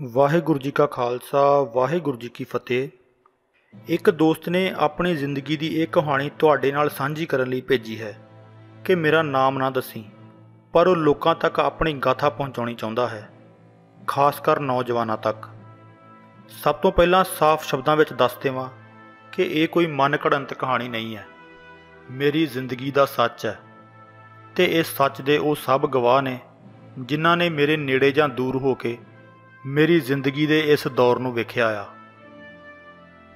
ਵਾਹਿਗੁਰੂ ਜੀ ਕਾ ਖਾਲਸਾ ਵਾਹਿਗੁਰੂ ਜੀ ਕੀ ਫਤਿਹ। ਇੱਕ ਦੋਸਤ ਨੇ ਆਪਣੀ ਜ਼ਿੰਦਗੀ ਦੀ ਇਹ ਕਹਾਣੀ ਤੁਹਾਡੇ ਨਾਲ ਸਾਂਝੀ ਕਰਨ ਲਈ ਭੇਜੀ ਹੈ ਕਿ ਮੇਰਾ ਨਾਮ ਨਾ ਦੱਸੀ, ਪਰ ਉਹ ਲੋਕਾਂ ਤੱਕ ਆਪਣੀ ਗਾਥਾ ਪਹੁੰਚਾਉਣੀ ਚਾਹੁੰਦਾ ਹੈ, ਖਾਸ ਕਰ ਨੌਜਵਾਨਾਂ ਤੱਕ। ਸਭ ਤੋਂ ਪਹਿਲਾਂ ਸਾਫ਼ ਸ਼ਬਦਾਂ ਵਿੱਚ ਦੱਸ ਦੇਵਾਂ ਕਿ ਇਹ ਕੋਈ ਮਨ ਘੜੰਤ ਕਹਾਣੀ ਨਹੀਂ ਹੈ, ਮੇਰੀ ਜ਼ਿੰਦਗੀ ਦਾ ਸੱਚ ਹੈ। ਤੇ ਇਸ ਸੱਚ ਦੇ ਉਹ ਸਭ ਗਵਾਹ ਨੇ ਜਿਨ੍ਹਾਂ ਨੇ ਮੇਰੇ ਨੇੜੇ ਜਾਂ ਦੂਰ ਹੋ ਕੇ ਮੇਰੀ ਜ਼ਿੰਦਗੀ ਦੇ ਇਸ ਦੌਰ ਨੂੰ ਵੇਖਿਆ ਆ।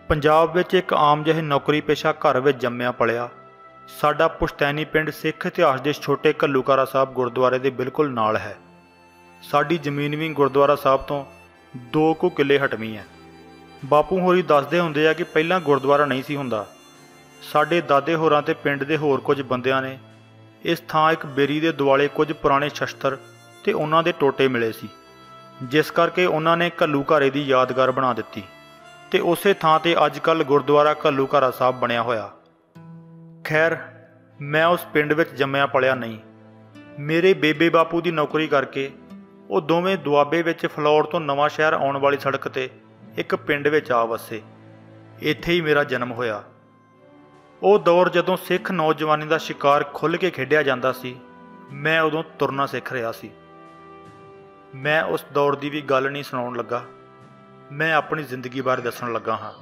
ਪੰਜਾਬ ਵਿੱਚ ਇੱਕ ਆਮ ਜਿਹੇ ਨੌਕਰੀ ਪੇਸ਼ਾ ਘਰ ਵਿੱਚ ਜੰਮਿਆ ਪਲਿਆ ਸਾਡਾ ਪੁਸ਼ਤੈਨੀ ਪਿੰਡ ਸਿੱਖ ਇਤਿਹਾਸ ਦੇ ਛੋਟੇ ਘੱਲੂਘਾਰਾ ਸਾਹਿਬ ਗੁਰਦੁਆਰੇ ਦੇ ਬਿਲਕੁਲ ਨਾਲ ਹੈ। ਸਾਡੀ ਜ਼ਮੀਨ ਵੀ ਗੁਰਦੁਆਰਾ ਸਾਹਿਬ ਤੋਂ 2 ਕੁ ਕਿੱਲੇ ਹਟਵੀਂ ਹੈ। ਬਾਪੂ ਹੋਰੀ ਦੱਸਦੇ ਹੁੰਦੇ ਆ ਕਿ ਪਹਿਲਾਂ ਗੁਰਦੁਆਰਾ ਨਹੀਂ ਸੀ ਹੁੰਦਾ। ਸਾਡੇ ਦਾਦੇ ਹੋਰਾਂ ਤੇ ਪਿੰਡ ਦੇ ਹੋਰ ਕੁਝ ਬੰਦਿਆਂ ਨੇ ਇਸ ਥਾਂ ਇੱਕ ਬੇਰੀ ਦੇ ਦੁਆਲੇ ਕੁਝ ਪੁਰਾਣੇ ਸ਼ਸਤਰ ਤੇ ਉਹਨਾਂ ਦੇ ਟੋਟੇ ਮਿਲੇ ਸੀ, ਜਿਸ ਕਰਕੇ ਉਹਨਾਂ ਨੇ ਘੱਲੂਘਾਰੇ ਦੀ ਯਾਦਗਾਰ ਬਣਾ ਦਿੱਤੀ ਤੇ ਉਸੇ ਥਾਂ ਤੇ ਅੱਜ ਕੱਲ੍ਹ ਗੁਰਦੁਆਰਾ ਘੱਲੂਘਾਰਾ ਸਾਹਿਬ ਬਣਿਆ ਹੋਇਆ। ਖੈਰ, ਮੈਂ ਉਸ ਪਿੰਡ ਵਿੱਚ ਜੰਮਿਆ ਪਲਿਆ ਨਹੀਂ। ਮੇਰੇ ਬੇਬੇ ਬਾਪੂ ਦੀ ਨੌਕਰੀ ਕਰਕੇ ਉਹ ਦੋਵੇਂ ਦੁਆਬੇ ਵਿੱਚ ਫਲੌਰ ਤੋਂ ਨਵਾਂ ਸ਼ਹਿਰ ਆਉਣ ਵਾਲੀ ਸੜਕ ਤੇ ਇੱਕ ਪਿੰਡ ਵਿੱਚ ਆ ਵਸੇ। ਇੱਥੇ ਹੀ ਮੇਰਾ ਜਨਮ ਹੋਇਆ। ਉਹ ਦੌਰ ਜਦੋਂ ਸਿੱਖ ਨੌਜਵਾਨੀ ਦਾ ਸ਼ਿਕਾਰ ਖੁੱਲ੍ਹ ਕੇ ਖੇਡਿਆ ਜਾਂਦਾ ਸੀ, ਮੈਂ ਉਦੋਂ ਤੁਰਨਾ ਸਿੱਖ ਰਿਹਾ ਸੀ। ਮੈਂ ਉਸ ਦੌਰ ਦੀ ਵੀ ਗੱਲ ਨਹੀਂ ਸੁਣਾਉਣ ਲੱਗਾ, ਮੈਂ ਆਪਣੀ ਜ਼ਿੰਦਗੀ ਬਾਰੇ ਦੱਸਣ ਲੱਗਾ ਹਾਂ।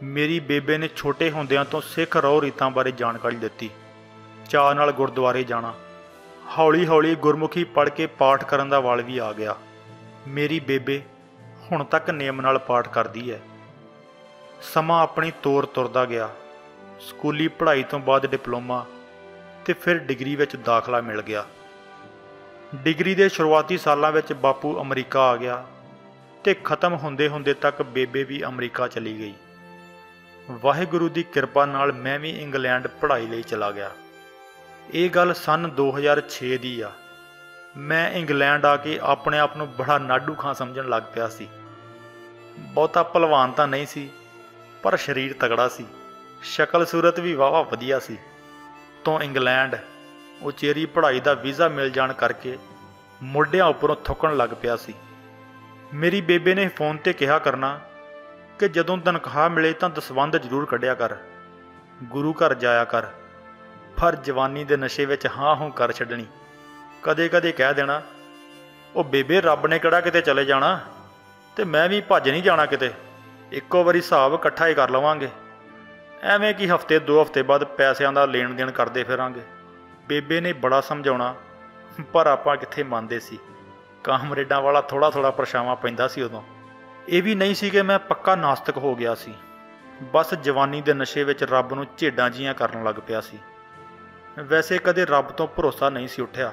ਮੇਰੀ ਬੇਬੇ ਨੇ ਛੋਟੇ ਹੁੰਦਿਆਂ ਤੋਂ ਸਿੱਖ ਰਹੁ ਰੀਤਾਂ ਬਾਰੇ ਜਾਣਕਾਰੀ ਦਿੱਤੀ। ਚਾਅ ਨਾਲ ਗੁਰਦੁਆਰੇ ਜਾਣਾ, ਹੌਲੀ ਹੌਲੀ ਗੁਰਮੁਖੀ ਪੜ੍ਹ ਕੇ ਪਾਠ ਕਰਨ ਦਾ ਵੱਲ ਵੀ ਆ ਗਿਆ। ਮੇਰੀ ਬੇਬੇ ਹੁਣ ਤੱਕ ਨੇਮ ਨਾਲ ਪਾਠ ਕਰਦੀ ਹੈ। ਸਮਾਂ ਆਪਣੀ ਤੋਰ ਤੁਰਦਾ ਗਿਆ। ਸਕੂਲੀ ਪੜ੍ਹਾਈ ਤੋਂ ਬਾਅਦ ਡਿਪਲੋਮਾ ਤੇ ਫਿਰ ਡਿਗਰੀ ਵਿੱਚ ਦਾਖਲਾ ਮਿਲ ਗਿਆ। ਡਿਗਰੀ ਦੇ ਸ਼ੁਰੂਆਤੀ ਸਾਲਾਂ ਵਿੱਚ ਬਾਪੂ ਅਮਰੀਕਾ ਆ ਗਿਆ ਤੇ ਖ਼ਤਮ ਹੁੰਦੇ ਹੁੰਦੇ ਤੱਕ ਬੇਬੇ ਵੀ ਅਮਰੀਕਾ ਚਲੀ ਗਈ। ਵਾਹਿਗੁਰੂ ਦੀ ਕਿਰਪਾ ਨਾਲ ਮੈਂ ਵੀ ਇੰਗਲੈਂਡ ਪੜ੍ਹਾਈ ਲਈ ਚਲਾ ਗਿਆ। ਇਹ ਗੱਲ ਸੰਨ 2006 ਦੀ ਆ। ਮੈਂ ਇੰਗਲੈਂਡ ਆ ਕੇ ਆਪਣੇ ਆਪ ਨੂੰ ਬੜਾ ਨਾਡੂ ਖਾਂ ਸਮਝਣ ਲੱਗ ਪਿਆ ਸੀ। ਬਹੁਤਾ ਭਲਵਾਨ ਤਾਂ ਨਹੀਂ ਸੀ, ਪਰ ਸਰੀਰ ਤਗੜਾ ਸੀ। ਸ਼ਕਲ ਸੂਰਤ ਵੀ ਵਾਹਵਾ ਵਧੀਆ ਸੀ। ਤੋਂ ਇੰਗਲੈਂਡ ਉਚੇਰੀ ਪੜ੍ਹਾਈ ਦਾ ਵੀਜ਼ਾ ਮਿਲ ਜਾਣ ਕਰਕੇ ਮੋਢਿਆਂ ਉੱਪਰੋਂ ਥੁੱਕਣ ਲੱਗ ਪਿਆ ਸੀ। ਮੇਰੀ ਬੇਬੇ ਨੇ ਫੋਨ ਤੇ ਕਿਹਾ ਕਰਨਾ ਕਿ ਜਦੋਂ ਤਨਖਾਹ ਮਿਲੇ ਤਾਂ ਦਸਵੰਧ ਜ਼ਰੂਰ ਕੱਢਿਆ ਕਰ, ਗੁਰੂ ਘਰ ਜਾਇਆ ਕਰ। ਪਰ ਜਵਾਨੀ ਦੇ ਨਸ਼ੇ ਵਿੱਚ ਹਾਂ ਹੂੰ ਕਰ ਛੱਡਣੀ। ਕਦੇ ਕਦੇ ਕਹਿ ਦੇਣਾ, ਉਹ ਬੇਬੇ ਰੱਬ ਨੇ ਕਿਹੜਾ ਕਿਤੇ ਚਲੇ ਜਾਣਾ, ਤੇ ਮੈਂ ਵੀ ਭੱਜ ਨਹੀਂ ਜਾਣਾ ਕਿਤੇ, ਇੱਕੋ ਵਾਰੀ ਹਿਸਾਬ ਇਕੱਠਾ ਹੀ ਕਰ ਲਵਾਂਗੇ। ਐਵੇਂ ਕਿ ਹਫ਼ਤੇ 2 ਹਫ਼ਤੇ ਬਾਅਦ ਪੈਸਿਆਂ ਦਾ ਲੈਣ ਦੇਣ ਕਰਦੇ ਫਿਰਾਂਗੇ। ਬੇਬੇ ਨੇ ਬੜਾ ਸਮਝਾਉਣਾ, ਪਰ ਆਪਾਂ ਕਿੱਥੇ ਮੰਨਦੇ ਸੀ। ਕਾਮਰੇਡਾਂ ਵਾਲਾ ਥੋੜ੍ਹਾ ਥੋੜ੍ਹਾ ਪਰਛਾਵਾਂ ਪੈਂਦਾ ਸੀ ਉਦੋਂ। ਇਹ ਵੀ ਨਹੀਂ ਸੀ ਕਿ ਮੈਂ ਪੱਕਾ ਨਾਸਤਕ ਹੋ ਗਿਆ ਸੀ, ਬਸ ਜਵਾਨੀ ਦੇ ਨਸ਼ੇ ਵਿੱਚ ਰੱਬ ਨੂੰ ਝੇਡਾਂ ਜੀਆਂ ਕਰਨ ਲੱਗ ਪਿਆ ਸੀ। ਵੈਸੇ ਕਦੇ ਰੱਬ ਤੋਂ ਭਰੋਸਾ ਨਹੀਂ ਸੀ ਉੱਠਿਆ,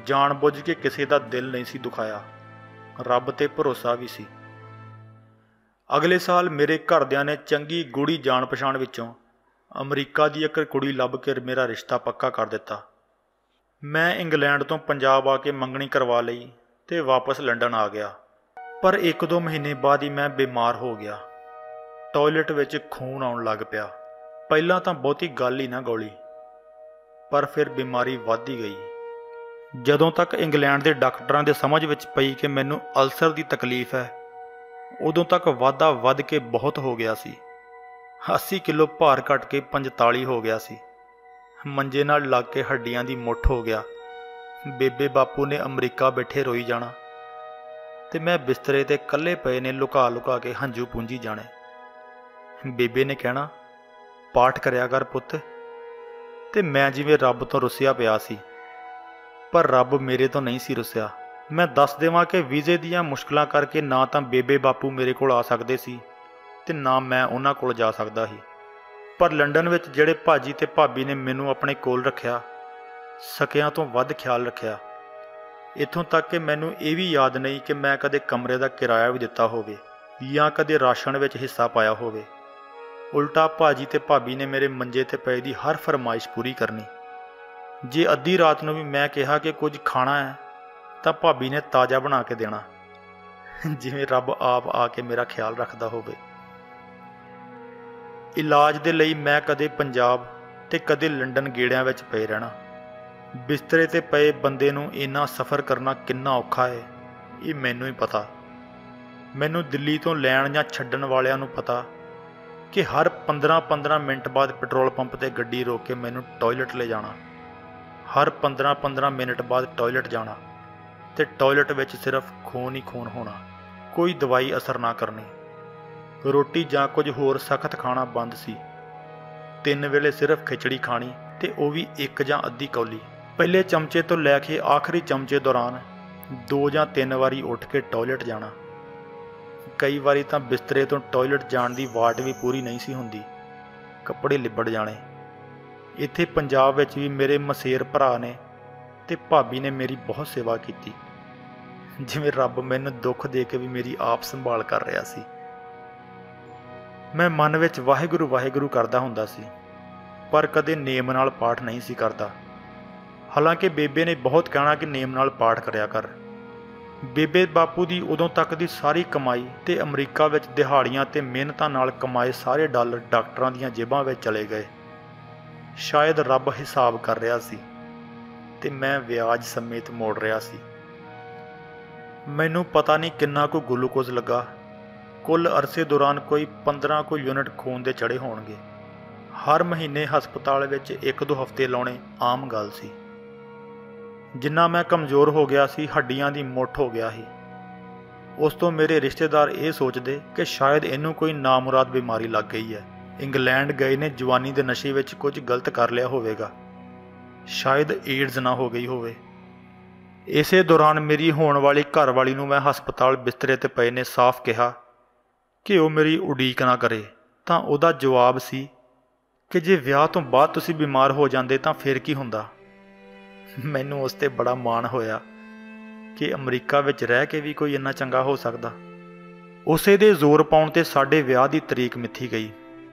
ਜਾਣ ਬੁੱਝ ਕੇ ਕਿਸੇ ਦਾ ਦਿਲ ਨਹੀਂ ਸੀ ਦੁਖਾਇਆ। ਰੱਬ ਤੇ ਭਰੋਸਾ ਵੀ ਸੀ। ਅਗਲੇ ਸਾਲ ਮੇਰੇ ਘਰਦਿਆਂ ਨੇ ਚੰਗੀ ਗੂੜੀ ਜਾਣ ਪਛਾਣ ਵਿੱਚੋਂ ਅਮਰੀਕਾ ਦੀ ਇੱਕ ਕੁੜੀ ਲੱਭ ਕੇ ਮੇਰਾ ਰਿਸ਼ਤਾ ਪੱਕਾ ਕਰ ਦਿੱਤਾ। ਮੈਂ ਇੰਗਲੈਂਡ ਤੋਂ ਪੰਜਾਬ ਆ ਕੇ ਮੰਗਣੀ ਕਰਵਾ ਲਈ ਤੇ ਵਾਪਸ ਲੰਡਨ ਆ ਗਿਆ। ਪਰ 1-2 ਮਹੀਨੇ ਬਾਅਦ ਹੀ ਮੈਂ ਬਿਮਾਰ ਹੋ ਗਿਆ। ਟਾਇਲਟ ਵਿੱਚ ਖੂਨ ਆਉਣ ਲੱਗ ਪਿਆ। ਪਹਿਲਾਂ ਤਾਂ ਬਹੁਤੀ ਗੱਲ ਹੀ ਨਾ ਗੌਲੀ, ਪਰ ਫਿਰ ਬਿਮਾਰੀ ਵੱਧਦੀ ਗਈ। ਜਦੋਂ ਤੱਕ ਇੰਗਲੈਂਡ ਦੇ ਡਾਕਟਰਾਂ ਦੇ ਸਮਝ ਵਿੱਚ ਪਈ ਕਿ ਮੈਨੂੰ ਅਲਸਰ ਦੀ ਤਕਲੀਫ ਹੈ, ਉਦੋਂ ਤੱਕ ਵਾਧਾ ਵੱਧ ਕੇ ਬਹੁਤ ਹੋ ਗਿਆ ਸੀ। 80 ਕਿਲੋ ਭਾਰ ਘਟ ਕੇ 45 ਹੋ ਗਿਆ ਸੀ। ਮੰਜੇ ਨਾਲ ਲੱਗ ਕੇ ਹੱਡੀਆਂ ਦੀ ਮੁੱਠ ਹੋ ਗਿਆ। ਬੇਬੇ ਬਾਪੂ ਨੇ ਅਮਰੀਕਾ ਬੈਠੇ ਰੋਈ ਜਾਣਾ ਤੇ ਮੈਂ ਬਿਸਤਰੇ ਤੇ ਇਕੱਲੇ ਪਏ ਨੇ ਲੁਕਾ ਲੁਕਾ ਕੇ ਹੰਝੂ ਪੂੰਝੀ ਜਾਣੇ। ਬੇਬੇ ਨੇ ਕਹਿਣਾ, ਪਾਠ ਕਰਿਆ ਕਰ ਪੁੱਤ। ਤੇ ਮੈਂ ਜਿਵੇਂ ਰੱਬ ਤੋਂ ਰੁੱਸਿਆ ਪਿਆ ਸੀ, ਪਰ ਰੱਬ ਮੇਰੇ ਤੋਂ ਨਹੀਂ ਸੀ ਰੁੱਸਿਆ। ਮੈਂ ਦੱਸ ਦੇਵਾਂ ਕਿ ਵੀਜ਼ੇ ਦੀਆਂ ਮੁਸ਼ਕਲਾਂ ਕਰਕੇ ਨਾ ਤਾਂ ਬੇਬੇ ਬਾਪੂ ਮੇਰੇ ਕੋਲ ਆ ਸਕਦੇ ਸੀ ਤੇ ਨਾ ਮੈਂ ਉਹਨਾਂ ਕੋਲ ਜਾ ਸਕਦਾ ਸੀ। ਪਰ ਲੰਡਨ ਵਿੱਚ ਜਿਹੜੇ ਭਾਜੀ ਤੇ ਭਾਬੀ ਨੇ ਮੈਨੂੰ ਆਪਣੇ ਕੋਲ ਰੱਖਿਆ, ਸਕਿਆਂ ਤੋਂ ਵੱਧ ਖਿਆਲ ਰੱਖਿਆ। ਇੱਥੋਂ ਤੱਕ ਕਿ ਮੈਨੂੰ ਇਹ ਵੀ ਯਾਦ ਨਹੀਂ ਕਿ ਮੈਂ ਕਦੇ ਕਮਰੇ ਦਾ ਕਿਰਾਇਆ ਵੀ ਦਿੱਤਾ ਹੋਵੇ ਜਾਂ ਕਦੇ ਰਾਸ਼ਨ ਵਿੱਚ ਹਿੱਸਾ ਪਾਇਆ ਹੋਵੇ। ਉਲਟਾ ਭਾਜੀ ਤੇ ਭਾਬੀ ਨੇ ਮੇਰੇ ਮੰਜੇ ਤੇ ਪਏ ਦੀ ਹਰ ਫਰਮਾਇਸ਼ ਪੂਰੀ ਕਰਨੀ। ਜੇ ਅੱਧੀ ਰਾਤ ਨੂੰ ਵੀ ਮੈਂ ਕਿਹਾ ਕਿ ਕੁਝ ਖਾਣਾ ਹੈ ਤਾਂ ਭਾਬੀ ਨੇ ਤਾਜ਼ਾ ਬਣਾ ਕੇ ਦੇਣਾ, ਜਿਵੇਂ ਰੱਬ ਆਪ ਆ ਕੇ ਮੇਰਾ ਖਿਆਲ ਰੱਖਦਾ ਹੋਵੇ। ਇਲਾਜ ਦੇ ਲਈ ਮੈਂ ਕਦੇ ਪੰਜਾਬ ਤੇ ਕਦੇ ਲੰਡਨ ਗੇੜਿਆਂ ਵਿੱਚ ਪਏ ਰਹਿਣਾ। ਬਿਸਤਰੇ ਤੇ ਪਏ ਬੰਦੇ ਨੂੰ ਇੰਨਾ ਸਫ਼ਰ ਕਰਨਾ ਕਿੰਨਾ ਔਖਾ ਹੈ, ਇਹ ਮੈਨੂੰ ਹੀ ਪਤਾ। ਮੈਨੂੰ ਦਿੱਲੀ ਤੋਂ ਲੈਣ ਜਾਂ ਛੱਡਣ ਵਾਲਿਆਂ ਨੂੰ ਪਤਾ ਕਿ ਹਰ 15-15 ਮਿੰਟ ਬਾਅਦ ਪੈਟਰੋਲ ਪੰਪ ਤੇ ਗੱਡੀ ਰੋਕ ਕੇ ਮੈਨੂੰ ਟਾਇਲਟ ਲੈ ਜਾਣਾ। ਹਰ 15-15 ਮਿੰਟ ਬਾਅਦ ਟਾਇਲਟ ਜਾਣਾ ਤੇ ਟਾਇਲਟ ਵਿੱਚ ਸਿਰਫ ਖੂਨ ਹੀ ਖੂਨ ਹੋਣਾ, ਕੋਈ ਦਵਾਈ ਅਸਰ ਨਾ ਕਰਨੀ। ਰੋਟੀ ਜਾਂ ਕੁਝ ਹੋਰ ਸਖਤ ਖਾਣਾ ਬੰਦ ਸੀ। 3 ਵੇਲੇ ਸਿਰਫ ਖਿਚੜੀ ਖਾਣੀ ਤੇ ਉਹ ਵੀ 1 ਜਾਂ ਅੱਧੀ ਕੌਲੀ। ਪਹਿਲੇ ਚਮਚੇ ਤੋਂ ਲੈ ਕੇ ਆਖਰੀ ਚਮਚੇ ਦੌਰਾਨ 2 ਜਾਂ 3 ਵਾਰੀ ਉੱਠ ਕੇ ਟਾਇਲਟ ਜਾਣਾ। ਕਈ ਵਾਰੀ ਤਾਂ ਬਿਸਤਰੇ ਤੋਂ ਟਾਇਲਟ ਜਾਣ ਦੀ ਵਾਟ ਵੀ ਪੂਰੀ ਨਹੀਂ ਸੀ ਹੁੰਦੀ, ਕੱਪੜੇ ਲਿਬੜ ਜਾਣੇ। ਇੱਥੇ ਪੰਜਾਬ ਵਿੱਚ ਵੀ ਮੇਰੇ ਮਸੇਰ ਭਰਾ ਨੇ ਤੇ ਭਾਬੀ ਨੇ ਮੇਰੀ ਬਹੁਤ ਸੇਵਾ ਕੀਤੀ, ਜਿਵੇਂ ਰੱਬ ਮੈਨੂੰ ਦੁੱਖ ਦੇ ਕੇ ਵੀ ਮੇਰੀ ਆਪ ਸੰਭਾਲ ਕਰ ਰਿਹਾ ਸੀ। ਮੈਂ ਮਨ ਵਿੱਚ ਵਾਹਿਗੁਰੂ ਵਾਹਿਗੁਰੂ ਕਰਦਾ ਹੁੰਦਾ ਸੀ, ਪਰ ਕਦੇ ਨੇਮ ਨਾਲ ਪਾਠ ਨਹੀਂ ਸੀ ਕਰਦਾ। ਹਾਲਾਂਕਿ ਬੇਬੇ ਨੇ ਬਹੁਤ ਕਹਿਣਾ ਕਿ ਨੇਮ ਨਾਲ ਪਾਠ ਕਰਿਆ ਕਰ। ਬੇਬੇ ਬਾਪੂ ਦੀ ਉਦੋਂ ਤੱਕ ਦੀ ਸਾਰੀ ਕਮਾਈ ਤੇ ਅਮਰੀਕਾ ਵਿੱਚ ਦਿਹਾੜੀਆਂ ਤੇ ਮਿਹਨਤਾਂ ਨਾਲ ਕਮਾਏ ਸਾਰੇ ਡਾਲਰ ਡਾਕਟਰਾਂ ਦੀਆਂ ਜੇਬਾਂ ਵਿੱਚ ਚਲੇ ਗਏ। ਸ਼ਾਇਦ ਰੱਬ ਹਿਸਾਬ ਕਰ ਰਿਹਾ ਸੀ ਤੇ ਮੈਂ ਵਿਆਜ ਸਮੇਤ ਮੋੜ ਰਿਹਾ ਸੀ। ਮੈਨੂੰ ਪਤਾ ਨਹੀਂ ਕਿੰਨਾ ਕੁ ਗਲੂਕੋਜ਼ ਲੱਗਾ। ਕੁੱਲ ਅਰਸੇ ਦੌਰਾਨ ਕੋਈ 15 ਕੁ ਯੂਨਿਟ ਖੂਨ ਦੇ ਚੜ੍ਹੇ ਹੋਣਗੇ। ਹਰ ਮਹੀਨੇ ਹਸਪਤਾਲ ਵਿੱਚ 1-2 ਹਫ਼ਤੇ ਲਾਉਣੇ ਆਮ ਗੱਲ ਸੀ। ਜਿੰਨਾ ਮੈਂ ਕਮਜ਼ੋਰ ਹੋ ਗਿਆ ਸੀ, ਹੱਡੀਆਂ ਦੀ ਮੁੱਠ ਹੋ ਗਿਆ ਸੀ। ਉਸ ਤੋਂ ਮੇਰੇ ਰਿਸ਼ਤੇਦਾਰ ਇਹ ਸੋਚਦੇ ਕਿ ਸ਼ਾਇਦ ਇਹਨੂੰ ਕੋਈ ਨਾਮੁਰਾਦ ਬਿਮਾਰੀ ਲੱਗ ਗਈ ਹੈ। ਇੰਗਲੈਂਡ ਗਏ ਨੇ, ਜਵਾਨੀ ਦੇ ਨਸ਼ੇ ਵਿੱਚ ਕੁਝ ਗਲਤ ਕਰ ਲਿਆ ਹੋਵੇਗਾ, ਸ਼ਾਇਦ ਏਡਜ਼ ਨਾ ਹੋ ਗਈ ਹੋਵੇ। ਇਸੇ ਦੌਰਾਨ ਮੇਰੀ ਹੋਣ ਵਾਲੀ ਘਰਵਾਲੀ ਨੂੰ ਮੈਂ ਹਸਪਤਾਲ ਬਿਸਤਰੇ 'ਤੇ ਪਏ ਨੇ ਸਾਫ਼ ਕਿਹਾ ਕਿ ਉਹ ਮੇਰੀ ਉਡੀਕ ਨਾ ਕਰੇ। ਤਾਂ ਉਹਦਾ ਜਵਾਬ ਸੀ ਕਿ ਜੇ ਵਿਆਹ ਤੋਂ ਬਾਅਦ ਤੁਸੀਂ ਬਿਮਾਰ ਹੋ ਜਾਂਦੇ ਤਾਂ ਫਿਰ ਕੀ ਹੁੰਦਾ। ਮੈਨੂੰ ਉਸ 'ਤੇ ਬੜਾ ਮਾਣ ਹੋਇਆ ਕਿ ਅਮਰੀਕਾ ਵਿੱਚ ਰਹਿ ਕੇ ਵੀ ਕੋਈ ਇੰਨਾ ਚੰਗਾ ਹੋ ਸਕਦਾ। ਉਸੇ ਦੇ ਜ਼ੋਰ ਪਾਉਣ 'ਤੇ ਸਾਡੇ ਵਿਆਹ ਦੀ ਤਰੀਕ ਮਿੱਥੀ ਗਈ।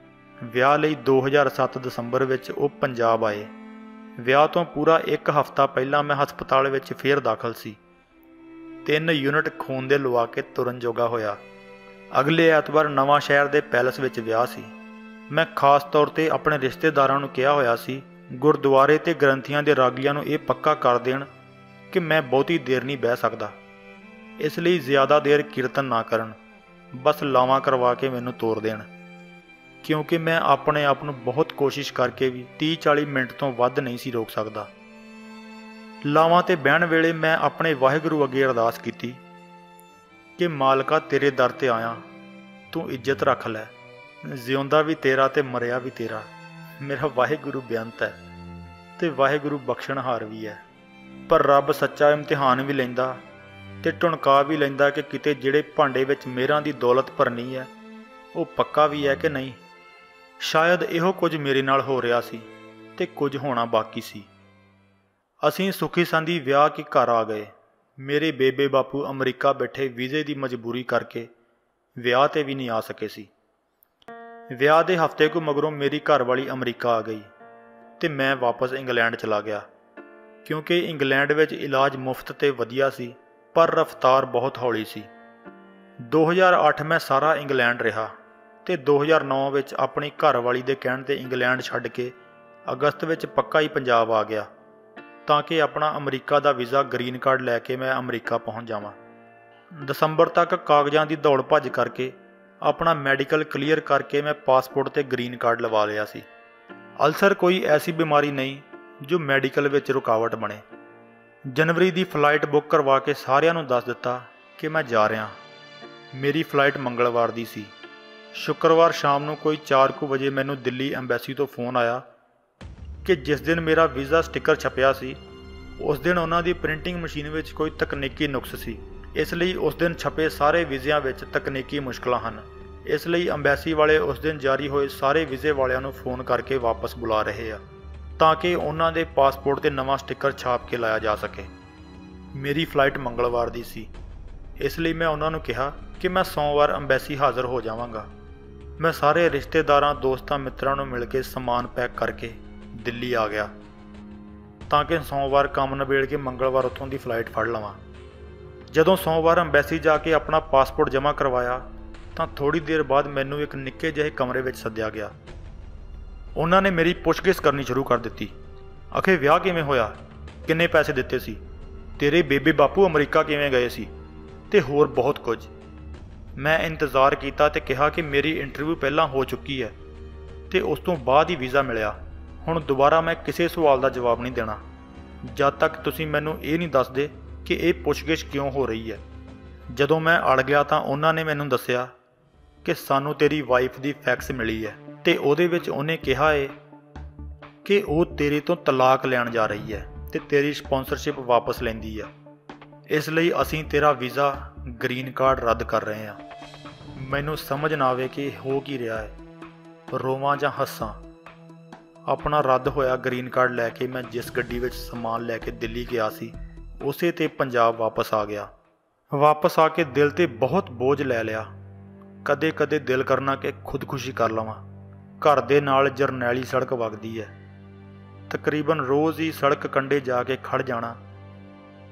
ਵਿਆਹ ਲਈ 2007 ਦਸੰਬਰ ਵਿੱਚ ਉਹ ਪੰਜਾਬ ਆਏ। ਵਿਆਹ ਤੋਂ ਪੂਰਾ 1 ਹਫ਼ਤਾ ਪਹਿਲਾਂ ਮੈਂ ਹਸਪਤਾਲ ਵਿੱਚ ਫੇਰ ਦਾਖਲ ਸੀ। 3 ਯੂਨਿਟ ਖੂਨ ਦੇ ਲਵਾ ਕੇ ਤੁਰਨ ਜੋਗਾ ਹੋਇਆ। ਅਗਲੇ ਐਤਵਾਰ ਨਵਾਂ ਸ਼ਹਿਰ ਦੇ ਪੈਲਸ ਵਿੱਚ ਵਿਆਹ ਸੀ। ਮੈਂ ਖਾਸ ਤੌਰ 'ਤੇ ਆਪਣੇ ਰਿਸ਼ਤੇਦਾਰਾਂ ਨੂੰ ਕਿਹਾ ਹੋਇਆ ਸੀ ਗੁਰਦੁਆਰੇ ਤੇ ਗ੍ਰੰਥੀਆਂ ਦੇ ਰਾਗੀਆਂ ਨੂੰ ਇਹ ਪੱਕਾ ਕਰ ਦੇਣ ਕਿ ਮੈਂ ਬਹੁਤੀ ਦੇਰ ਨਹੀਂ ਬਹਿ ਸਕਦਾ, ਇਸ ਲਈ ਜ਼ਿਆਦਾ ਦੇਰ ਕੀਰਤਨ ਨਾ ਕਰਨ, ਬਸ ਲਾਵਾਂ ਕਰਵਾ ਕੇ ਮੈਨੂੰ ਤੋਰ ਦੇਣ। ਕਿਉਂਕਿ ਮੈਂ ਆਪਣੇ ਆਪ ਨੂੰ ਬਹੁਤ ਕੋਸ਼ਿਸ਼ ਕਰਕੇ ਵੀ 30-40 ਮਿੰਟ ਤੋਂ ਵੱਧ ਨਹੀਂ ਸੀ ਰੋਕ ਸਕਦਾ। ਲਾਵਾਂ ਤੇ ਬਹਿਣ ਵੇਲੇ ਮੈਂ ਆਪਣੇ ਵਾਹਿਗੁਰੂ ਅੱਗੇ ਅਰਦਾਸ ਕੀਤੀ ਕਿ ਮਾਲਕਾ ਤੇਰੇ ਦਰ ਤੇ ਆਇਆ, ਤੂੰ ਇੱਜ਼ਤ ਰੱਖ ਲੈ, ਜਿਉਂਦਾ ਵੀ ਤੇਰਾ ਤੇ ਮਰਿਆ ਵੀ ਤੇਰਾ। ਮੇਰਾ ਵਾਹਿਗੁਰੂ ਬੇਅੰਤ ਹੈ ਤੇ ਵਾਹਿਗੁਰੂ ਬਖਸ਼ਣਹਾਰ ਵੀ ਹੈ। ਪਰ ਰੱਬ ਸੱਚਾ ਇਮਤਿਹਾਨ ਵੀ ਲੈਂਦਾ ਤੇ ਟੁਣਕਾ ਵੀ ਲੈਂਦਾ ਕਿ ਕਿਤੇ ਜਿਹੜੇ ਭਾਂਡੇ ਵਿੱਚ ਮਿਹਰਾਂ ਦੀ ਦੌਲਤ ਭਰਨੀ ਹੈ ਉਹ ਪੱਕਾ ਵੀ ਹੈ ਕਿ ਨਹੀਂ। ਸ਼ਾਇਦ ਇਹੋ ਕੁਝ ਮੇਰੇ ਨਾਲ ਹੋ ਰਿਹਾ ਸੀ ਤੇ ਕੁਝ ਹੋਣਾ ਬਾਕੀ ਸੀ। ਅਸੀਂ ਸੁਖੀ ਸਾਂਦੀ ਵਿਆਹ ਕੇ ਘਰ ਆ ਗਏ। ਮੇਰੇ ਬੇਬੇ ਬਾਪੂ ਅਮਰੀਕਾ ਬੈਠੇ ਵੀਜ਼ੇ ਦੀ ਮਜਬੂਰੀ ਕਰਕੇ ਵਿਆਹ 'ਤੇ ਵੀ ਨਹੀਂ ਆ ਸਕੇ ਸੀ। ਵਿਆਹ ਦੇ ਹਫ਼ਤੇ ਕੁ ਮਗਰੋਂ ਮੇਰੀ ਘਰਵਾਲੀ ਅਮਰੀਕਾ ਆ ਗਈ ਤੇ ਮੈਂ ਵਾਪਸ ਇੰਗਲੈਂਡ ਚਲਾ ਗਿਆ। ਕਿਉਂਕਿ ਇੰਗਲੈਂਡ ਵਿੱਚ ਇਲਾਜ ਮੁਫਤ ਤੇ ਵਧੀਆ ਸੀ, ਪਰ ਰਫ਼ਤਾਰ ਬਹੁਤ ਹੌਲੀ ਸੀ। 2008 ਮੈਂ ਸਾਰਾ ਇੰਗਲੈਂਡ ਰਿਹਾ ਤੇ 2009 ਵਿੱਚ ਆਪਣੀ ਘਰਵਾਲੀ ਦੇ ਕਹਿਣ 'ਤੇ ਇੰਗਲੈਂਡ ਛੱਡ ਕੇ ਅਗਸਤ ਵਿੱਚ ਪੱਕਾ ਹੀ ਪੰਜਾਬ ਆ ਗਿਆ ਤਾਂ ਕਿ ਆਪਣਾ ਅਮਰੀਕਾ ਦਾ ਵੀਜ਼ਾ ਗ੍ਰੀਨ ਕਾਰਡ ਲੈ ਕੇ ਮੈਂ ਅਮਰੀਕਾ ਪਹੁੰਚ ਜਾਵਾਂ। ਦਸੰਬਰ ਤੱਕ ਕਾਗਜ਼ਾਂ ਦੀ ਦੌੜ ਭੱਜ ਕਰਕੇ ਆਪਣਾ ਮੈਡੀਕਲ ਕਲੀਅਰ ਕਰਕੇ ਮੈਂ ਪਾਸਪੋਰਟ ਤੇ ਗ੍ਰੀਨ ਕਾਰਡ ਲਵਾ ਲਿਆ ਸੀ। ਅਲਸਰ ਕੋਈ ਐਸੀ ਬਿਮਾਰੀ ਨਹੀਂ ਜੋ ਮੈਡੀਕਲ ਵਿੱਚ ਰੁਕਾਵਟ ਬਣੇ। ਜਨਵਰੀ ਦੀ ਫਲਾਈਟ ਬੁੱਕ ਕਰਵਾ ਕੇ ਸਾਰਿਆਂ ਨੂੰ ਦੱਸ ਦਿੱਤਾ ਕਿ ਮੈਂ ਜਾ ਰਿਹਾ। ਮੇਰੀ ਫਲਾਈਟ ਮੰਗਲਵਾਰ ਦੀ ਸੀ। ਸ਼ੁੱਕਰਵਾਰ ਸ਼ਾਮ ਨੂੰ ਕੋਈ 4 ਵਜੇ ਮੈਨੂੰ ਦਿੱਲੀ ਐਮਬੈਸੀ ਤੋਂ ਫੋਨ ਆਇਆ ਕਿ ਜਿਸ ਦਿਨ ਮੇਰਾ ਵੀਜ਼ਾ ਸਟicker ਛਪਿਆ ਸੀ ਉਸ ਦਿਨ ਉਹਨਾਂ ਦੀ ਪ੍ਰਿੰਟਿੰਗ ਮਸ਼ੀਨ ਵਿੱਚ ਕੋਈ ਤਕਨੀਕੀ ਨੁਕਸ ਸੀ। ਇਸ ਲਈ ਉਸ ਦਿਨ ਛਪੇ ਸਾਰੇ ਵੀਜ਼ਿਆਂ ਵਿੱਚ ਤਕਨੀਕੀ ਮੁਸ਼ਕਲਾਂ ਹਨ। ਇਸ ਲਈ ਅੰਬੈਸੀ ਵਾਲੇ ਉਸ ਦਿਨ ਜਾਰੀ ਹੋਏ ਸਾਰੇ ਵੀਜ਼ੇ ਵਾਲਿਆਂ ਨੂੰ ਫੋਨ ਕਰਕੇ ਵਾਪਸ ਬੁਲਾ ਰਹੇ ਆ ਤਾਂ ਕਿ ਉਹਨਾਂ ਦੇ ਪਾਸਪੋਰਟ 'ਤੇ ਨਵਾਂ ਸਟicker ਛਾਪ ਕੇ ਲਾਇਆ ਜਾ ਸਕੇ। ਮੇਰੀ ਫਲਾਈਟ ਮੰਗਲਵਾਰ ਦੀ ਸੀ, ਇਸ ਲਈ ਮੈਂ ਉਹਨਾਂ ਨੂੰ ਕਿਹਾ ਕਿ ਮੈਂ ਸੋਮਵਾਰ ਅੰਬੈਸੀ ਹਾਜ਼ਰ ਹੋ ਜਾਵਾਂਗਾ। ਮੈਂ ਸਾਰੇ ਰਿਸ਼ਤੇਦਾਰਾਂ ਦੋਸਤਾਂ ਮਿੱਤਰਾਂ ਨੂੰ ਮਿਲ ਕੇ ਸਮਾਨ ਪੈਕ ਕਰਕੇ ਦਿੱਲੀ ਆ ਗਿਆ ਤਾਂ ਕਿ ਸੋਮਵਾਰ ਕੰਮ ਨਿਬੇੜ ਕੇ ਮੰਗਲਵਾਰ ਉੱਥੋਂ ਦੀ ਫਲਾਈਟ ਫੜ ਲਵਾਂ। ਜਦੋਂ ਸੋਮਵਾਰ ਅੰਬੈਸੀ ਜਾ ਕੇ ਆਪਣਾ ਪਾਸਪੋਰਟ ਜਮ੍ਹਾਂ ਕਰਵਾਇਆ ਤਾਂ ਥੋੜ੍ਹੀ ਦੇਰ ਬਾਅਦ ਮੈਨੂੰ ਇੱਕ ਨਿੱਕੇ ਜਿਹੇ ਕਮਰੇ ਵਿੱਚ ਸੱਦਿਆ ਗਿਆ। ਉਹਨਾਂ ਨੇ ਮੇਰੀ ਪੁੱਛਗਿੱਛ ਕਰਨੀ ਸ਼ੁਰੂ ਕਰ ਦਿੱਤੀ। ਆਖੇ ਵਿਆਹ ਕਿਵੇਂ ਹੋਇਆ, ਕਿੰਨੇ ਪੈਸੇ ਦਿੱਤੇ ਸੀ, ਤੇਰੇ ਬੇਬੇ ਬਾਪੂ ਅਮਰੀਕਾ ਕਿਵੇਂ ਗਏ ਸੀ ਤੇ ਹੋਰ ਬਹੁਤ ਕੁਝ। ਮੈਂ ਇੰਤਜ਼ਾਰ ਕੀਤਾ ਤੇ ਕਿਹਾ ਕਿ ਮੇਰੀ ਇੰਟਰਵਿਊ ਪਹਿਲਾਂ ਹੋ ਚੁੱਕੀ ਹੈ ਤੇ ਉਸ ਤੋਂ ਬਾਅਦ ਹੀ ਵੀਜ਼ਾ ਮਿਲਿਆ। ਹੁਣ ਦੁਬਾਰਾ ਮੈਂ ਕਿਸੇ ਸਵਾਲ ਦਾ ਜਵਾਬ ਨਹੀਂ ਦੇਣਾ ਜਦ ਤੱਕ ਤੁਸੀਂ ਮੈਨੂੰ ਇਹ ਨਹੀਂ ਦੱਸਦੇ ਕਿ ਇਹ ਪੁੱਛਗਿੱਛ ਕਿਉਂ ਹੋ ਰਹੀ ਹੈ। ਜਦੋਂ ਮੈਂ ਅੜ ਗਿਆ ਤਾਂ ਉਹਨਾਂ ਨੇ ਮੈਨੂੰ ਦੱਸਿਆ ਕਿ ਸਾਨੂੰ ਤੇਰੀ ਵਾਈਫ ਦੀ ਫੈਕਸ ਮਿਲੀ ਹੈ ਤੇ ਉਹਦੇ ਵਿੱਚ ਉਹਨੇ ਕਿਹਾ ਏ ਕਿ ਉਹ ਤੇਰੇ ਤੋਂ ਤਲਾਕ ਲੈਣ ਜਾ ਰਹੀ ਹੈ ਤੇ ਤੇਰੀ ਸਪਾਂਸਰਸ਼ਿਪ ਵਾਪਸ ਲੈਂਦੀ ਹੈ। ਇਸ ਲਈ ਅਸੀਂ ਤੇਰਾ ਵੀਜ਼ਾ ਗ੍ਰੀਨ ਕਾਰਡ ਰੱਦ ਕਰ ਰਹੇ ਹਾਂ। ਮੈਨੂੰ ਸਮਝ ਨਾ ਆਵੇ ਕਿ ਹੋ ਕੀ ਰਿਹਾ ਹੈ, ਰੋਵਾਂ ਜਾਂ ਹੱਸਾਂ। ਆਪਣਾ ਰੱਦ ਹੋਇਆ ਗ੍ਰੀਨ ਕਾਰਡ ਲੈ ਕੇ ਮੈਂ ਜਿਸ ਗੱਡੀ ਵਿੱਚ ਸਮਾਨ ਲੈ ਕੇ ਦਿੱਲੀ ਗਿਆ ਸੀ ਉਸੇ ਤੇ ਪੰਜਾਬ ਵਾਪਸ ਆ ਗਿਆ। ਵਾਪਸ ਆ ਕੇ ਦਿਲ ਤੇ ਬਹੁਤ ਬੋਝ ਲੈ ਲਿਆ। ਕਦੇ ਕਦੇ ਦਿਲ ਕਰਨਾ ਕਿ ਖੁਦਕੁਸ਼ੀ ਕਰ ਲਵਾਂ। ਘਰ ਦੇ ਨਾਲ ਜਰਨੈਲੀ ਸੜਕ ਵਗਦੀ ਹੈ। ਤਕਰੀਬਨ ਰੋਜ਼ ਹੀ ਸੜਕ ਕੰਢੇ ਜਾ ਕੇ ਖੜ ਜਾਣਾ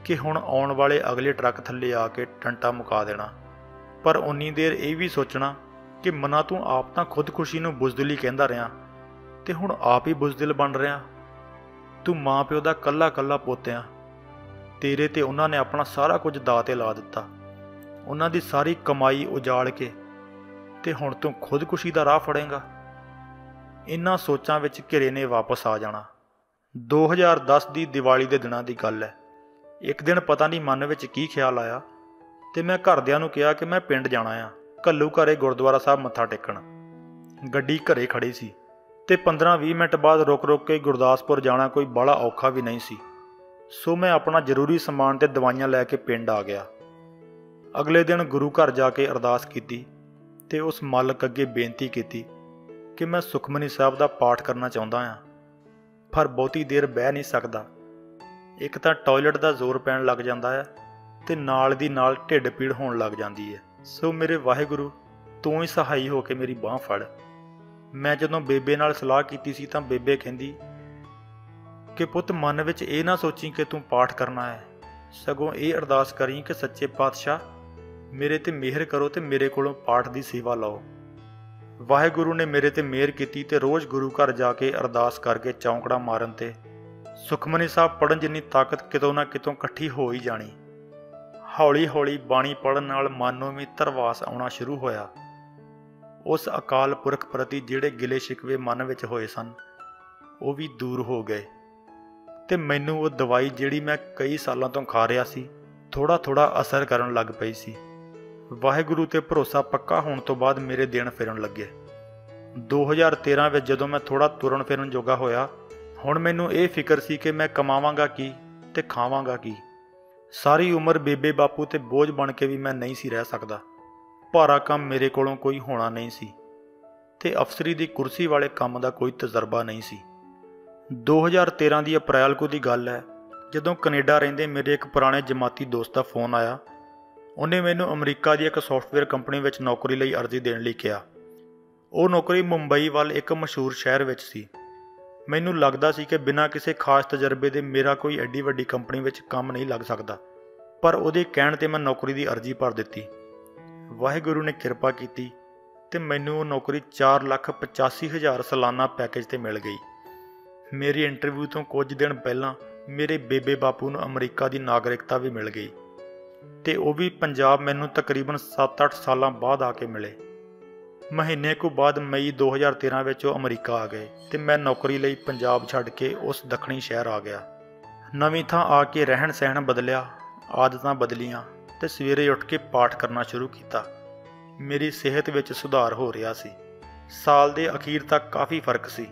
ਕਿ ਹੁਣ ਆਉਣ ਵਾਲੇ ਅਗਲੇ ਟਰੱਕ ਥੱਲੇ ਆ ਕੇ ਟੰਟਾ ਮੁਕਾ ਦੇਣਾ। ਪਰ ਉਨੀ ਦੇਰ ਇਹ ਵੀ ਸੋਚਣਾ ਕਿ ਮਨਾ ਤੂੰ ਆਪ ਤਾਂ ਖੁਦਕੁਸ਼ੀ ਨੂੰ ਬੁਜ਼ਦਿਲੀ ਕਹਿੰਦਾ ਰਿਹਾ ਤੇ ਹੁਣ ਆਪ ਹੀ ਬੁਜ਼ਦਿਲ ਬਣ ਰਿਹਾ। ਤੂੰ ਮਾਂ ਪਿਓ ਦਾ ਕੱਲਾ ਕੱਲਾ ਪੋਤਿਆਂ, ਤੇਰੇ ਤੇ ਉਹਨਾਂ ਨੇ ਆਪਣਾ ਸਾਰਾ ਕੁਝ ਦਾਅ ਤੇ ਲਾ ਦਿੱਤਾ, ਉਹਨਾਂ ਦੀ ਸਾਰੀ ਕਮਾਈ ਉਜਾੜ ਕੇ, ਤੇ ਹੁਣ ਤੂੰ ਖੁਦਕੁਸ਼ੀ ਦਾ ਰਾਹ ਫੜੇਂਗਾ। ਇਨ੍ਹਾਂ ਸੋਚਾਂ ਵਿੱਚ ਘਿਰੇ ਨੇ ਵਾਪਸ ਆ ਜਾਣਾ। 2010 ਦੀ ਦੀਵਾਲੀ ਦੇ ਦਿਨਾਂ ਦੀ ਗੱਲ ਹੈ। ਇੱਕ ਦਿਨ ਪਤਾ ਨਹੀਂ ਮਨ ਵਿੱਚ ਕੀ ਖਿਆਲ ਆਇਆ ਤੇ ਮੈਂ ਘਰਦਿਆਂ ਨੂੰ ਕਿਹਾ ਕਿ ਮੈਂ ਪਿੰਡ ਜਾਣਾ ਆ, ਘੱਲੂ ਘਰੇ ਗੁਰਦੁਆਰਾ ਸਾਹਿਬ ਮੱਥਾ ਟੇਕਣ। ਗੱਡੀ ਘਰੇ ਖੜੀ ਸੀ ਤੇ 15-20 ਮਿੰਟ ਬਾਅਦ ਰੁਕ ਕੇ ਗੁਰਦਾਸਪੁਰ ਜਾਣਾ ਕੋਈ ਬੜਾ ਔਖਾ ਵੀ ਨਹੀਂ ਸੀ। ਸੋ ਮੈਂ ਆਪਣਾ ਜ਼ਰੂਰੀ ਸਮਾਨ ਤੇ ਦਵਾਈਆਂ ਲੈ ਕੇ ਪਿੰਡ ਆ ਗਿਆ। ਅਗਲੇ ਦਿਨ ਗੁਰੂ ਘਰ ਜਾ ਕੇ ਅਰਦਾਸ ਕੀਤੀ ਤੇ ਉਸ ਮਾਲਕ ਅੱਗੇ ਬੇਨਤੀ ਕੀਤੀ ਕਿ ਮੈਂ ਸੁਖਮਨੀ ਸਾਹਿਬ ਦਾ ਪਾਠ ਕਰਨਾ ਚਾਹੁੰਦਾ ਹਾਂ, ਪਰ ਬਹੁਤੀ ਦੇਰ ਬਹਿ ਨਹੀਂ ਸਕਦਾ। ਇੱਕ ਤਾਂ ਟਾਇਲਟ ਦਾ ਜ਼ੋਰ ਪੈਣ ਲੱਗ ਜਾਂਦਾ ਹੈ ਤੇ ਨਾਲ ਦੀ ਨਾਲ ਢਿੱਡ ਪੀੜ ਹੋਣ ਲੱਗ ਜਾਂਦੀ ਹੈ। ਸੋ ਮੇਰੇ ਵਾਹਿਗੁਰੂ, ਤੂੰ ਹੀ ਸਹਾਈ ਹੋ ਕੇ ਮੇਰੀ ਬਾਂਹ ਫੜ। ਮੈਂ ਜਦੋਂ ਬੇਬੇ ਨਾਲ ਸਲਾਹ ਕੀਤੀ ਸੀ ਤਾਂ ਬੇਬੇ ਕਹਿੰਦੀ ਕਿ ਪੁੱਤ ਮਨ ਵਿੱਚ ਇਹ ਨਾ ਸੋਚੀ ਕਿ ਤੂੰ ਪਾਠ ਕਰਨਾ ਹੈ, ਸਗੋਂ ਇਹ ਅਰਦਾਸ ਕਰੀ ਕਿ ਸੱਚੇ ਪਾਤਸ਼ਾਹ ਮੇਰੇ ਤੇ ਮਿਹਰ ਕਰੋ ਤੇ ਮੇਰੇ ਕੋਲੋਂ ਪਾਠ ਦੀ ਸੇਵਾ ਲਓ। ਵਾਹਿਗੁਰੂ ਨੇ ਮੇਰੇ ਤੇ ਮਿਹਰ ਕੀਤੀ ਤੇ ਰੋਜ਼ ਗੁਰੂ ਘਰ ਜਾ ਕੇ ਅਰਦਾਸ ਕਰਕੇ ਚੌਂਕੜਾ ਮਾਰਨ ਤੇ ਸੁਖਮਨੀ ਸਾਹਿਬ ਪੜ੍ਹਨ ਜਿੰਨੀ ਤਾਕਤ ਕਿਤੋਂ ਨਾ ਕਿਤੋਂ ਇਕੱਠੀ ਹੋ ਹੀ ਜਾਣੀ। ਹੌਲੀ ਹੌਲੀ ਬਾਣੀ ਪੜ੍ਹਨ ਨਾਲ ਮਨ ਨੂੰ ਵੀ ਧਰਵਾਸ ਆਉਣਾ ਸ਼ੁਰੂ ਹੋਇਆ। ਉਸ ਅਕਾਲ ਪੁਰਖ ਪ੍ਰਤੀ ਜਿਹੜੇ ਗਿਲੇ ਸ਼ਿਕਵੇ ਮਨ ਵਿੱਚ ਹੋਏ ਸਨ ਉਹ ਵੀ ਦੂਰ ਹੋ ਗਏ ਤੇ ਮੈਨੂੰ ਉਹ ਦਵਾਈ ਜਿਹੜੀ ਮੈਂ ਕਈ ਸਾਲਾਂ ਤੋਂ ਖਾ ਰਿਹਾ ਸੀ ਥੋੜਾ ਥੋੜਾ ਅਸਰ ਕਰਨ ਲੱਗ ਪਈ ਸੀ। ਵਾਹਿਗੁਰੂ ਤੇ ਭਰੋਸਾ ਪੱਕਾ ਹੋਣ ਤੋਂ ਬਾਅਦ ਮੇਰੇ ਦਿਨ ਫਿਰਨ ਲੱਗੇ। 2013 ਵਿੱਚ ਜਦੋਂ ਮੈਂ ਥੋੜਾ ਤੁਰਨ ਫਿਰਨ ਜੋਗਾ ਹੋਇਆ, ਹੁਣ ਮੈਨੂੰ ਇਹ ਫਿਕਰ ਸੀ ਕਿ ਮੈਂ ਕਮਾਵਾਂਗਾ ਕੀ ਤੇ ਖਾਵਾਂਗਾ ਕੀ। ਸਾਰੀ ਉਮਰ ਬੇਬੇ ਬਾਪੂ ਤੇ ਬੋਝ ਬਣ ਕੇ ਵੀ ਮੈਂ ਨਹੀਂ ਸੀ ਰਹਿ ਸਕਦਾ। ਭਾਰਾ ਕੰਮ ਮੇਰੇ ਕੋਲੋਂ ਕੋਈ ਹੋਣਾ ਨਹੀਂ ਸੀ ਤੇ ਅਫਸਰੀ ਦੀ ਕੁਰਸੀ ਵਾਲੇ ਕੰਮ ਦਾ ਕੋਈ ਤਜਰਬਾ ਨਹੀਂ ਸੀ। 2013 ਦੀ ਅਪ੍ਰੈਲ ਦੀ ਗੱਲ ਹੈ, ਜਦੋਂ ਕੈਨੇਡਾ ਰਹਿੰਦੇ ਮੇਰੇ ਇੱਕ ਪੁਰਾਣੇ ਜਮਾਤੀ ਦੋਸਤ ਦਾ ਫੋਨ ਆਇਆ। ਉਹਨੇ ਮੈਨੂੰ ਅਮਰੀਕਾ ਦੀ ਇੱਕ ਸੌਫਟਵੇਅਰ ਕੰਪਨੀ ਵਿੱਚ ਨੌਕਰੀ ਲਈ ਅਰਜ਼ੀ ਦੇਣ ਲਈ ਕਿਹਾ। ਉਹ ਨੌਕਰੀ ਮੁੰਬਈ ਵੱਲ ਇੱਕ ਮਸ਼ਹੂਰ ਸ਼ਹਿਰ ਵਿੱਚ ਸੀ। ਮੈਨੂੰ ਲੱਗਦਾ ਸੀ ਕਿ ਬਿਨਾਂ ਕਿਸੇ ਖਾਸ ਤਜਰਬੇ ਦੇ ਮੇਰਾ ਕੋਈ ਐਡੀ ਵੱਡੀ ਕੰਪਨੀ ਵਿੱਚ ਕੰਮ ਨਹੀਂ ਲੱਗ ਸਕਦਾ, ਪਰ ਉਹਦੇ ਕਹਿਣ ਤੇ ਮੈਂ ਨੌਕਰੀ ਦੀ ਅਰਜ਼ੀ ਭਰ ਦਿੱਤੀ। ਵਾਹਿਗੁਰੂ ਨੇ ਕਿਰਪਾ ਕੀਤੀ ਤੇ ਮੈਨੂੰ ਉਹ ਨੌਕਰੀ 4,85,000 ਸਾਲਾਨਾ ਪੈਕੇਜ ਤੇ ਮਿਲ ਗਈ। ਮੇਰੀ ਇੰਟਰਵਿਊ ਤੋਂ ਕੁਝ ਦਿਨ ਪਹਿਲਾਂ ਮੇਰੇ ਬੇਬੇ ਬਾਪੂ ਨੂੰ ਅਮਰੀਕਾ ਦੀ ਨਾਗਰਿਕਤਾ ਵੀ ਮਿਲ ਗਈ ਤੇ ਉਹ ਵੀ ਪੰਜਾਬ ਮੈਨੂੰ ਤਕਰੀਬਨ 7-8 ਸਾਲਾਂ ਬਾਅਦ ਆ ਕੇ ਮਿਲੇ। ਮਹੀਨੇ ਕੁ ਬਾਅਦ ਮਈ 2013 ਵਿੱਚ ਉਹ ਅਮਰੀਕਾ ਆ ਗਏ ਤੇ ਮੈਂ ਨੌਕਰੀ ਲਈ ਪੰਜਾਬ ਛੱਡ ਕੇ ਉਸ ਦੱਖਣੀ ਸ਼ਹਿਰ ਆ ਗਿਆ। ਨਵੀਂ ਥਾਂ ਆ ਕੇ ਰਹਿਣ ਸਹਿਣ ਬਦਲਿਆ, ਆਦਤਾਂ ਬਦਲੀਆਂ ਤੇ ਸਵੇਰੇ ਉੱਠ ਕੇ ਪਾਠ ਕਰਨਾ ਸ਼ੁਰੂ ਕੀਤਾ। ਮੇਰੀ ਸਿਹਤ ਵਿੱਚ ਸੁਧਾਰ ਹੋ ਰਿਹਾ ਸੀ। ਸਾਲ ਦੇ ਅਖੀਰ ਤੱਕ ਕਾਫੀ ਫਰਕ ਸੀ।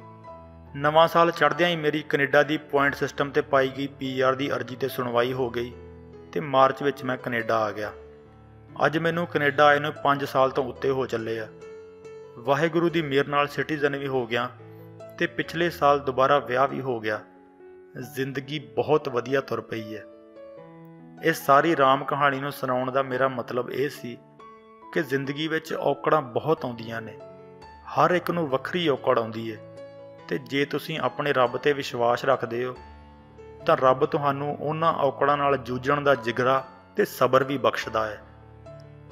ਨਵਾਂ ਸਾਲ ਚੜ੍ਹਦਿਆਂ ਹੀ ਮੇਰੀ ਕੈਨੇਡਾ ਦੀ ਪੁਆਇੰਟ ਸਿਸਟਮ ਤੇ ਪਾਈ ਗਈ PR ਦੀ ਅਰਜ਼ੀ ਤੇ ਸੁਣਵਾਈ ਹੋ ਗਈ ਤੇ ਮਾਰਚ ਵਿੱਚ ਮੈਂ ਕੈਨੇਡਾ ਆ ਗਿਆ। ਅੱਜ ਮੈਨੂੰ ਕੈਨੇਡਾ ਆਏ ਨੂੰ 5 ਸਾਲ ਤੋਂ ਉੱਤੇ ਹੋ ਚੱਲੇ ਆ। ਵਾਹਿਗੁਰੂ ਦੀ ਮਿਹਰ ਨਾਲ ਸਿਟੀਜ਼ਨ ਵੀ ਹੋ ਗਿਆ ਤੇ ਪਿਛਲੇ ਸਾਲ ਦੁਬਾਰਾ ਵਿਆਹ ਵੀ ਹੋ ਗਿਆ। ਜ਼ਿੰਦਗੀ ਬਹੁਤ ਵਧੀਆ ਤੁਰ ਪਈ ਹੈ। ਇਸ ਸਾਰੀ ਰਾਮ ਕਹਾਣੀ ਨੂੰ ਸੁਣਾਉਣ ਦਾ ਮੇਰਾ ਮਤਲਬ ਇਹ ਸੀ ਕਿ ਜ਼ਿੰਦਗੀ ਵਿੱਚ ਔਕੜਾਂ ਬਹੁਤ ਆਉਂਦੀਆਂ ਨੇ। ਹਰ ਇੱਕ ਨੂੰ ਵੱਖਰੀ ਔਕੜ ਆਉਂਦੀ ਹੈ ਤੇ ਜੇ ਤੁਸੀਂ ਆਪਣੇ ਰੱਬ ਤੇ ਵਿਸ਼ਵਾਸ ਰੱਖਦੇ ਹੋ ਤਾਂ ਰੱਬ ਤੁਹਾਨੂੰ ਉਹਨਾਂ ਔਕੜਾਂ ਨਾਲ ਜੂਝਣ ਦਾ ਜਿਗਰਾ ਤੇ ਸਬਰ ਵੀ ਬਖਸ਼ਦਾ ਹੈ।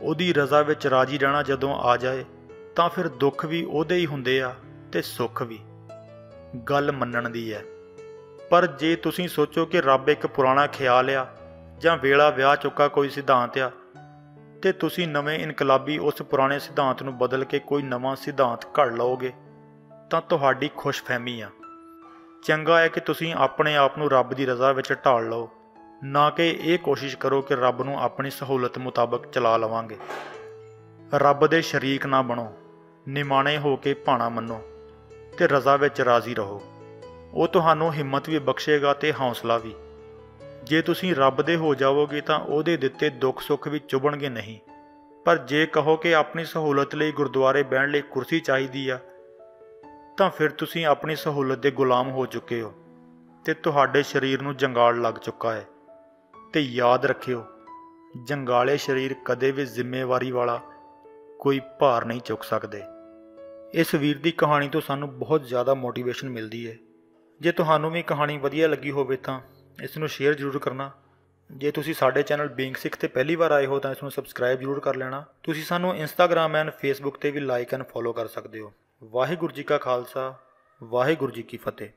ਉਹਦੀ ਰਜ਼ਾ ਵਿੱਚ ਰਾਜੀ ਰਹਿਣਾ ਜਦੋਂ ਆ ਜਾਏ ਤਾਂ ਫਿਰ ਦੁੱਖ ਵੀ ਉਹਦੇ ਹੀ ਹੁੰਦੇ ਆ ਤੇ ਸੁੱਖ ਵੀ। ਗੱਲ ਮੰਨਣ ਦੀ ਹੈ। ਪਰ ਜੇ ਤੁਸੀਂ ਸੋਚੋ ਕਿ ਰੱਬ ਇੱਕ ਪੁਰਾਣਾ ਖਿਆਲ ਆ ਜਾਂ ਵੇਲਾ ਵਿਆਹ ਚੁੱਕਾ ਕੋਈ ਸਿਧਾਂਤ ਆ ਤੇ ਤੁਸੀਂ ਨਵੇਂ ਇਨਕਲਾਬੀ ਉਸ ਪੁਰਾਣੇ ਸਿਧਾਂਤ ਨੂੰ ਬਦਲ ਕੇ ਕੋਈ ਨਵਾਂ ਸਿਧਾਂਤ ਘੜ ਲਓਗੇ ਤਾਂ ਤੁਹਾਡੀ ਖੁਸ਼ਫਹਿਮੀ ਆ। ਚੰਗਾ ਹੈ ਕਿ ਤੁਸੀਂ ਆਪਣੇ ਆਪ ਨੂੰ ਰੱਬ ਦੀ ਰਜ਼ਾ ਵਿੱਚ ਢਾਲ ਲਓ, ਨਾ ਕਿ ਇਹ ਕੋਸ਼ਿਸ਼ ਕਰੋ ਕਿ ਰੱਬ ਨੂੰ ਆਪਣੀ ਸਹੂਲਤ ਮੁਤਾਬਕ ਚਲਾ ਲਵਾਂਗੇ। ਰੱਬ ਦੇ ਸ਼ਰੀਕ ਨਾ ਬਣੋ, ਨਿਮਾਣੇ ਹੋ ਕੇ ਭਾਣਾ ਮੰਨੋ ਤੇ ਰਜ਼ਾ ਵਿੱਚ ਰਾਜ਼ੀ ਰਹੋ। ਉਹ ਤੁਹਾਨੂੰ ਹਿੰਮਤ ਵੀ ਬਖਸ਼ੇਗਾ ਤੇ ਹੌਸਲਾ ਵੀ। ਜੇ ਤੁਸੀਂ ਰੱਬ ਦੇ ਹੋ ਜਾਵੋਗੇ ਤਾਂ ਉਹਦੇ ਦਿੱਤੇ ਦੁੱਖ ਸੁੱਖ ਵੀ ਚੁਭਣਗੇ ਨਹੀਂ। ਪਰ ਜੇ ਕਹੋ ਕਿ ਆਪਣੀ ਸਹੂਲਤ ਲਈ ਗੁਰਦੁਆਰੇ ਬਹਿਣ ਲਈ ਕੁਰਸੀ ਚਾਹੀਦੀ ਆ, ਤਾਂ ਫਿਰ ਤੁਸੀਂ ਆਪਣੀ ਸਹੂਲਤ ਦੇ ਗੁਲਾਮ ਹੋ ਚੁੱਕੇ ਹੋ ਤੇ ਤੁਹਾਡੇ ਸਰੀਰ ਨੂੰ ਜੰਗਾਲ ਲੱਗ ਚੁੱਕਾ ਹੈ। ਤੇ ਯਾਦ ਰੱਖਿਓ, ਜੰਗਾਲੇ ਸਰੀਰ ਕਦੇ ਵੀ ਜ਼ਿੰਮੇਵਾਰੀ ਵਾਲਾ ਕੋਈ ਭਾਰ ਨਹੀਂ ਚੁੱਕ ਸਕਦੇ। ਇਸ ਵੀਰ ਦੀ ਕਹਾਣੀ ਤੋਂ ਸਾਨੂੰ ਬਹੁਤ ਜ਼ਿਆਦਾ ਮੋਟੀਵੇਸ਼ਨ ਮਿਲਦੀ ਹੈ। ਜੇ ਤੁਹਾਨੂੰ ਵੀ ਕਹਾਣੀ ਵਧੀਆ ਲੱਗੀ ਹੋਵੇ ਤਾਂ ਇਸ ਨੂੰ ਸ਼ੇਅਰ ਜ਼ਰੂਰ ਕਰਨਾ। ਜੇ ਤੁਸੀਂ ਸਾਡੇ ਚੈਨਲ ਬੀਇੰਗ ਸਿੱਖ ਤੇ ਪਹਿਲੀ ਵਾਰ ਆਏ ਹੋ ਤਾਂ ਇਸ ਨੂੰ ਸਬਸਕ੍ਰਾਈਬ ਜ਼ਰੂਰ ਕਰ ਲੈਣਾ। ਤੁਸੀਂ ਸਾਨੂੰ ਇੰਸਟਾਗ੍ਰਾਮ ਐਂਡ ਫੇਸਬੁੱਕ ਤੇ ਵੀ ਲਾਈਕ ਐਂਡ ਫੋਲੋ ਕਰ ਸਕਦੇ ਹੋ। ਵਾਹਿਗੁਰੂ ਜੀ ਕਾ ਖਾਲਸਾ, ਵਾਹਿਗੁਰੂ ਜੀ ਕੀ ਫਤਿਹ।